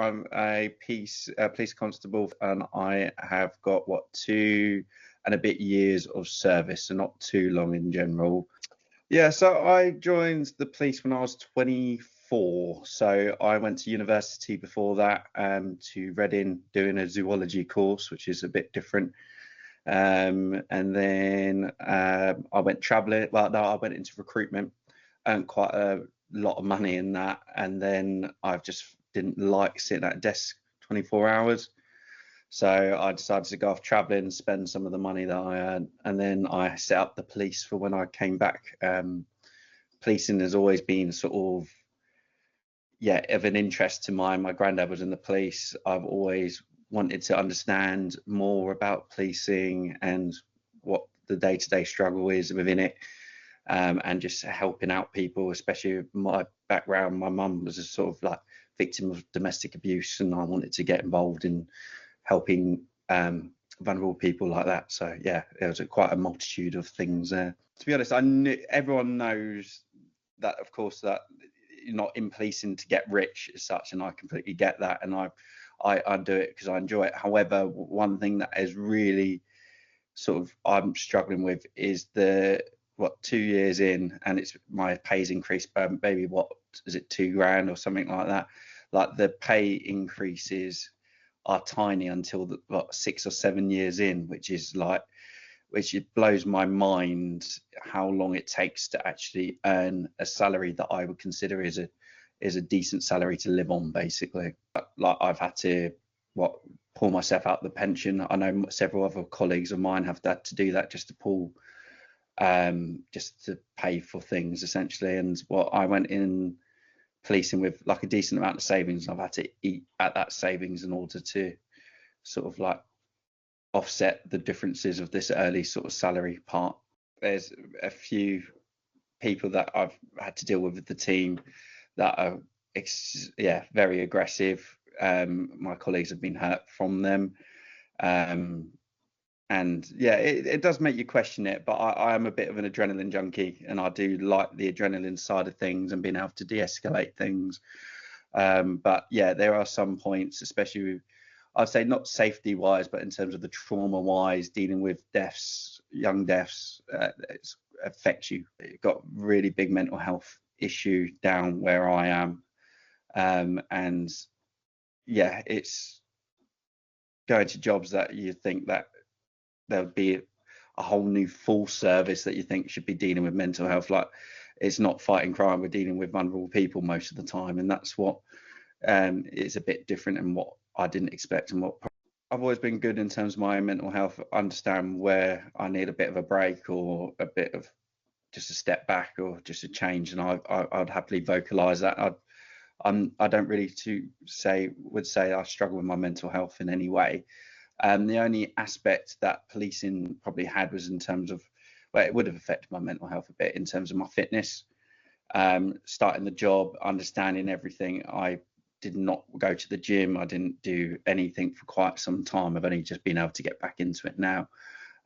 I'm a police constable, and I have got 2 and a bit years of service, so not too long in general. Yeah, so I joined the police when I was 24. So I went to university before that, to Reading, doing a zoology course, which is a bit different. And then I went traveling. Well, no, I went into recruitment, earned quite a lot of money in that, and then I just didn't like sitting at a desk 24 hours. So I decided to go off traveling and spend some of the money that I earned, and then I set up the police for when I came back. Policing has always been sort of, yeah, of an interest to mine. My granddad was in the police. I've always wanted to understand more about policing and what the day-to-day struggle is within it, and just helping out people, especially with my background. My mum was a sort of like victim of domestic abuse, and I wanted to get involved in helping vulnerable people like that. So yeah, there was quite a multitude of things there. To be honest, everyone knows that, of course, that you're not in policing to get rich as such, and I completely get that, and I do it because I enjoy it. However, one thing that is really sort of I'm struggling with is 2 years in, and it's my pay's increased by maybe, what is it, £2,000 or something like that. Like, the pay increases are tiny until 6 or 7 years in, which it blows my mind how long it takes to actually earn a salary that I would consider is a decent salary to live on, basically. Like, I've had to pull myself out of the pension. I know several other colleagues of mine have had to do that just to pay for things, essentially. And I went in policing with like a decent amount of savings, and I've had to eat at that savings in order to sort of like offset the differences of this early sort of salary part. There's a few people that I've had to deal with the team that are very aggressive. My colleagues have been hurt from them, and yeah, it does make you question it. But I am a bit of an adrenaline junkie, and I do like the adrenaline side of things and being able to de-escalate things. But yeah, there are some points, especially with, I'd say, not safety wise, but in terms of the trauma wise, dealing with deaths, young deaths, it affects you. You've got really big mental health issue down where I am. And yeah, it's going to jobs that you think that there would be a whole new full service that you think should be dealing with mental health. Like, it's not fighting crime, we're dealing with vulnerable people most of the time, and that's what is a bit different and what I didn't expect. And what I've always been good in terms of my mental health, understand where I need a bit of a break or a bit of just a step back or just a change, and I'd happily vocalize that. I don't really would say I struggle with my mental health in any way. The only aspect that policing probably had was in terms of, well, it would have affected my mental health a bit in terms of my fitness. Starting the job, understanding everything, I did not go to the gym. I didn't do anything for quite some time. I've only just been able to get back into it now.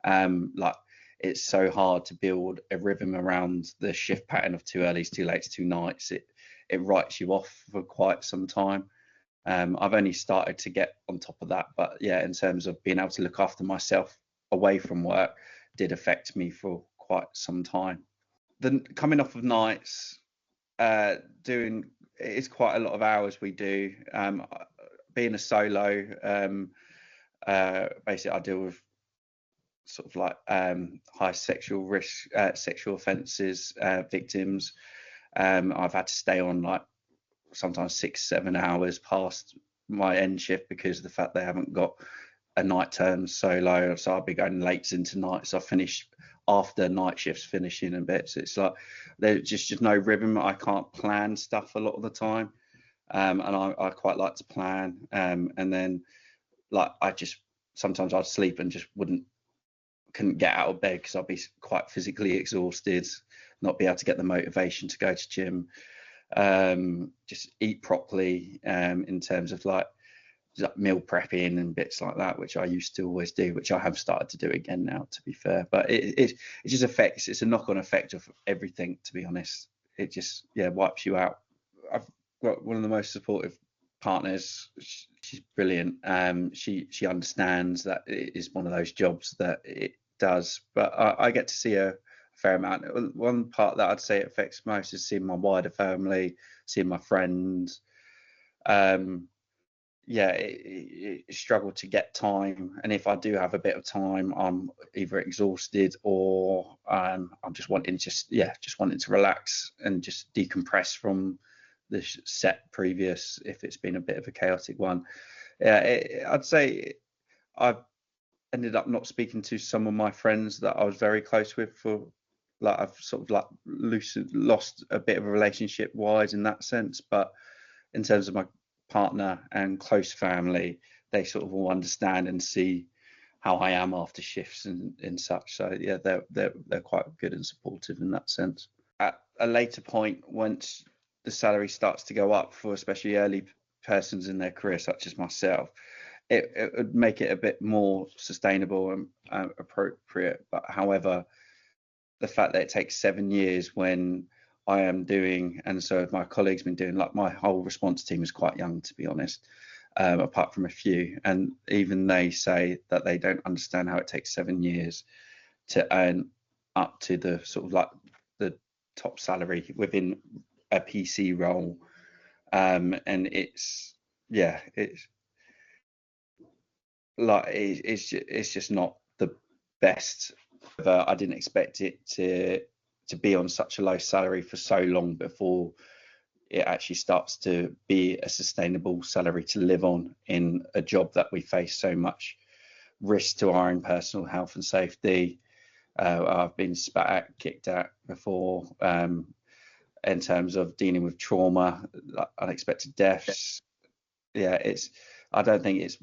Like, it's so hard to build a rhythm around the shift pattern of 2 earlys, 2 lates, 2 nights. It writes you off for quite some time. I've only started to get on top of that, but yeah, in terms of being able to look after myself away from work, did affect me for quite some time. Then coming off of nights, it's quite a lot of hours we do. Being a solo, basically I deal with sort of like high sexual risk, sexual offences, victims. I've had to stay on like sometimes 6-7 hours past my end shift because of the fact they haven't got a night turn solo. So I'll be going late into nights. I finish after night shifts finishing a bit. So it's like there's just no rhythm. I can't plan stuff a lot of the time. And I quite like to plan. And then like sometimes I'd sleep and just couldn't get out of bed because I'd be quite physically exhausted, not be able to get the motivation to go to gym. Just eat properly, in terms of like meal prepping and bits like that, which I used to always do, which I have started to do again now, to be fair. But it just affects, it's a knock-on effect of everything, to be honest. It just wipes you out. I've got one of the most supportive partner's she's brilliant. She understands that it is one of those jobs that it does, but I get to see her a fair amount. One part that I'd say it affects most is seeing my wider family, seeing my friends. Yeah, it struggle to get time, and if I do have a bit of time, I'm either exhausted or I'm just wanting to relax and just decompress from the set previous, if it's been a bit of a chaotic one. Yeah, I'd say I've ended up not speaking to some of my friends that I was very close with for, like, I've sort of like lost a bit of a relationship wise in that sense, but in terms of my partner and close family, they sort of all understand and see how I am after shifts and such. So yeah, they're quite good and supportive in that sense. At a later point, once the salary starts to go up for especially early persons in their career, such as myself, it would make it a bit more sustainable and appropriate. But however, the fact that it takes 7 years when I am doing, and so my colleagues been doing, like, my whole response team is quite young, to be honest, apart from a few, and even they say that they don't understand how it takes 7 years to earn up to the sort of like the top salary within a PC role. And it's it's just not the best. I didn't expect it to be on such a low salary for so long before it actually starts to be a sustainable salary to live on in a job that we face so much risk to our own personal health and safety. I've been spat at, kicked at before, in terms of dealing with trauma, like unexpected deaths. Yeah, I don't think it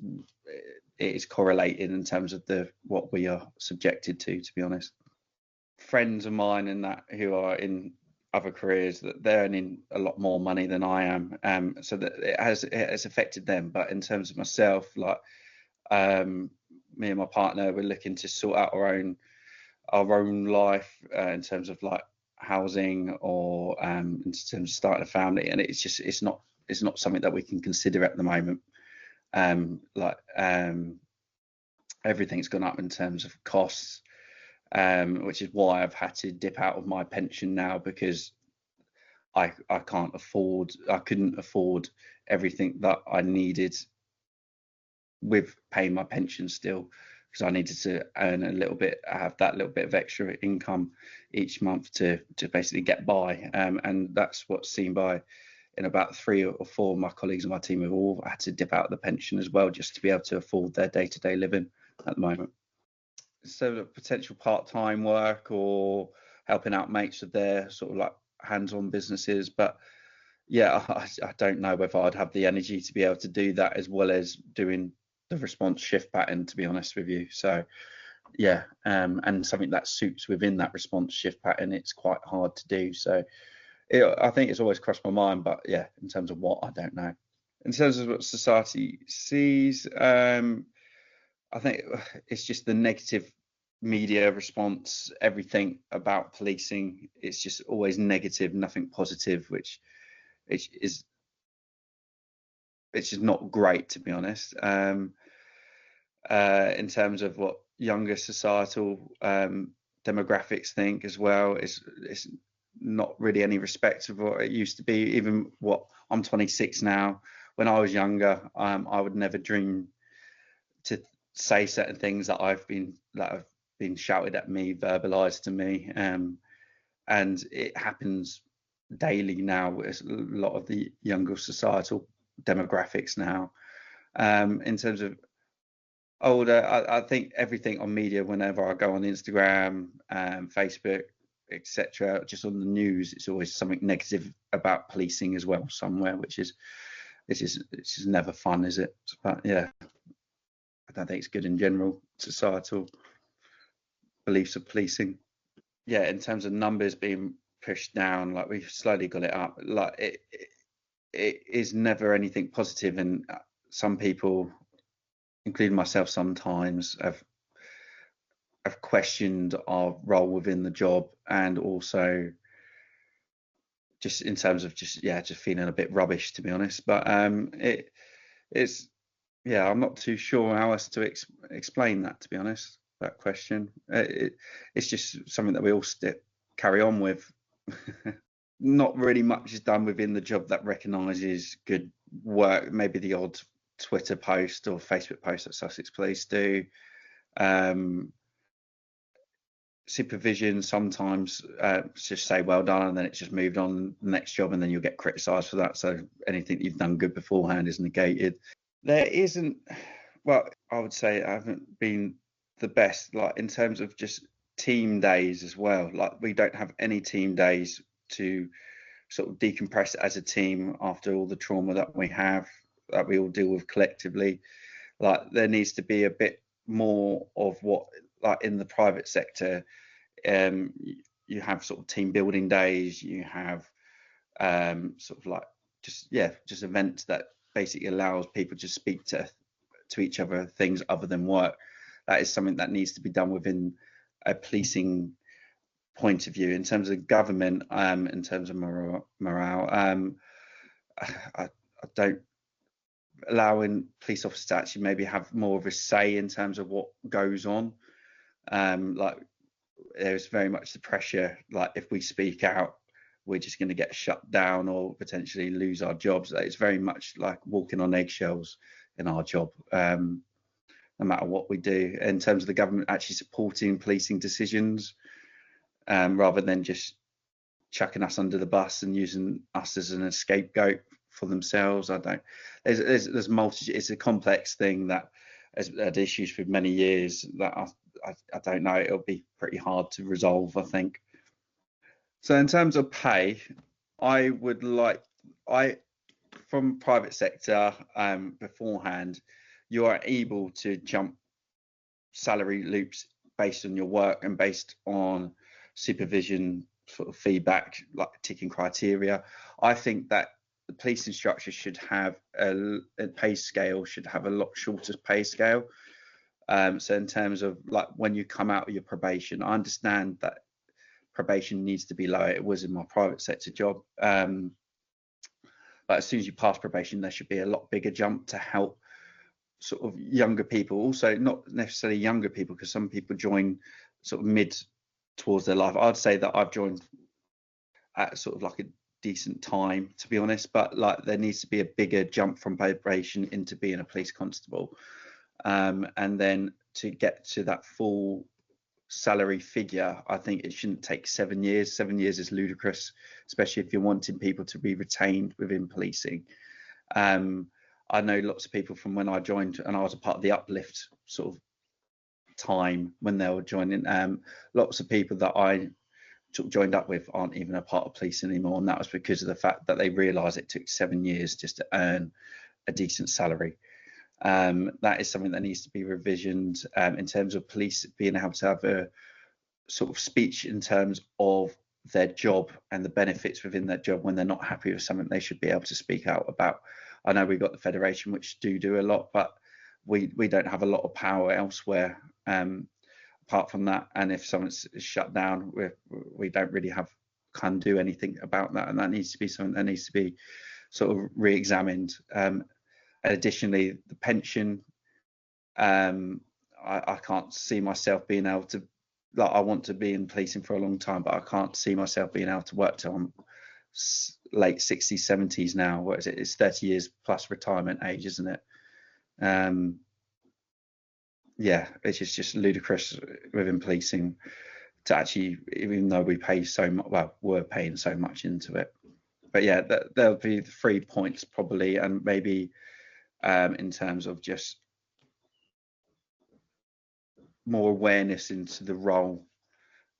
is correlated in terms of what we are subjected to be honest. Friends of mine in that who are in other careers, that they're earning a lot more money than I am, so that it has affected them. But in terms of myself, like, me and my partner, we're looking to sort out our own life, in terms of like housing or in terms of starting a family, and it's not something that we can consider at the moment. Everything's gone up in terms of costs, which is why I've had to dip out of my pension now, because I couldn't afford everything that I needed with paying my pension still, because I needed to earn a little bit, have that little bit of extra income each month to basically get by. And that's what's seen by, in about 3 or 4 of my colleagues on my team have all had to dip out of the pension as well, just to be able to afford their day-to-day living at the moment. So the potential part-time work or helping out mates with their sort of like hands-on businesses, but yeah, I don't know whether I'd have the energy to be able to do that as well as doing the response shift pattern, to be honest with you. So yeah, and something that suits within that response shift pattern, it's quite hard to do. So I think it's always crossed my mind, but yeah, in terms of what, I don't know. In terms of what society sees, I think it's just the negative media response. Everything about policing, it's just always negative, nothing positive, which is it's just not great, to be honest. In terms of what younger societal demographics think as well, it's not really any respect of what it used to be. Even what, I'm 26 now. When I was younger, I would never dream to say certain things that have been shouted at me, verbalized to me, and it happens daily now with a lot of the younger societal demographics now. In terms of older, I think everything on media, whenever I go on Instagram, Facebook, etc., just on the news, it's always something negative about policing as well somewhere, which is it's just never fun, is it? But yeah, I don't think it's good in general, societal beliefs of policing. Yeah, in terms of numbers being pushed down, like, we've slowly got it up. Like, it is never anything positive, and some people, including myself, sometimes have questioned our role within the job, and also just in terms of just feeling a bit rubbish, to be honest. But it's I'm not too sure how else to explain that, to be honest. That question, it's just something that we all carry on with. Not really much is done within the job that recognises good work. Maybe the odd Twitter post or Facebook post that Sussex Police do. Supervision sometimes just say well done, and then it's just moved on to the next job, and then you'll get criticised for that. So anything you've done good beforehand is negated. There isn't, well, I would say I haven't been the best, like in terms of just team days as well. Like we don't have any team days to sort of decompress as a team after all the trauma that we have, that we all deal with collectively. Like there needs to be a bit more of what, like in the private sector, you have sort of team building days, you have sort of like just events that basically allows people to speak to each other things other than work. That is something that needs to be done within a policing point of view. In terms of government, in terms of morale, I don't allowing police officers to actually maybe have more of a say in terms of what goes on. Like there's very much the pressure, like if we speak out, we're just going to get shut down or potentially lose our jobs. It's very much like walking on eggshells in our job, no matter what we do. In terms of the government actually supporting policing decisions, rather than just chucking us under the bus and using us as an scapegoat for themselves. I don't. There's multi. It's a complex thing that has had issues for many years. That I don't know. It'll be pretty hard to resolve, I think. So in terms of pay, I would like from private sector beforehand, you are able to jump salary loops based on your work and based on supervision sort of feedback, like ticking criteria. I think that the policing structure should have a pay scale, should have a lot shorter pay scale. So in terms of like when you come out of your probation, I understand that probation needs to be lower. It was in my private sector job. But as soon as you pass probation, there should be a lot bigger jump to help sort of younger people. Also, not necessarily younger people, because some people join sort of mid towards their life. I'd say that I've joined at sort of like a decent time, to be honest, but like there needs to be a bigger jump from probation into being a police constable. And then to get to that full salary figure, I think it shouldn't take 7 years. 7 years is ludicrous, especially if you're wanting people to be retained within policing. I know lots of people from when I joined, and I was a part of the uplift sort of time when they were joining. Lots of people that I joined up with aren't even a part of police anymore, and that was because of the fact that they realised it took 7 years just to earn a decent salary. That is something that needs to be revisioned in terms of police being able to have a sort of speech in terms of their job and the benefits within that job. When they're not happy with something, they should be able to speak out about. I know we've got the Federation, which do a lot, but we don't have a lot of power elsewhere apart from that. And if someone's shut down, we don't really can do anything about that, and that needs to be something that needs to be sort of re-examined. Additionally, the pension, I can't see myself being able to, like, I want to be in policing for a long time, but I can't see myself being able to work till I'm late 60s, 70s now. What is it? It's 30 years plus retirement age, isn't it? It's just ludicrous within policing to actually, even though we pay so much, well, we're paying so much into it. But yeah, there'll be the 3 points probably, and maybe in terms of just more awareness into the role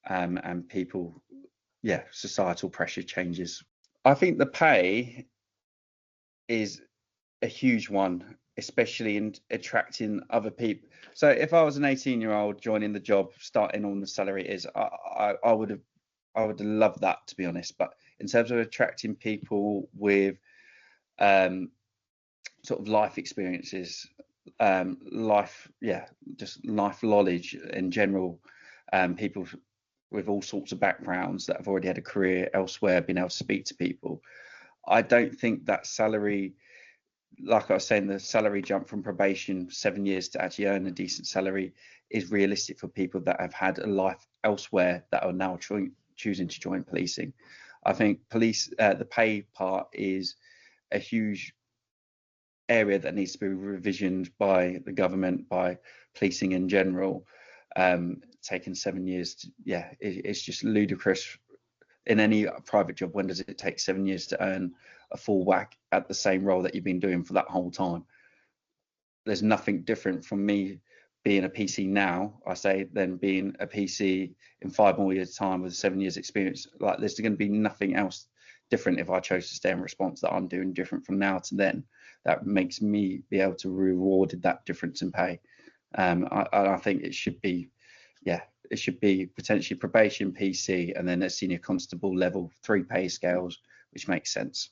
and people, societal pressure changes. I think the pay is a huge one, especially in attracting other people. So if I was an 18-year-old joining the job, starting on the salary it is, I would have loved that, to be honest. But in terms of attracting people with sort of life experiences, just life knowledge in general, people with all sorts of backgrounds that have already had a career elsewhere, being able to speak to people. I don't think that salary, like I was saying, the salary jump from probation 7 years to actually earn a decent salary is realistic for people that have had a life elsewhere that are now choosing to join policing. I think the pay part is a huge area that needs to be revisioned by the government, by policing in general. Taking 7 years to, it's just ludicrous. In any private job, when does it take 7 years to earn a full whack at the same role that you've been doing for that whole time? There's nothing different from me being a PC now, I say, than being a PC in 5 more years' time with 7 years experience. Like, there's going to be nothing else different if I chose to stay in response that I'm doing different from now to then. That makes me be able to reward that difference in pay. I think it should be, it should be potentially probation, PC, and then a senior constable level 3 pay scales, which makes sense.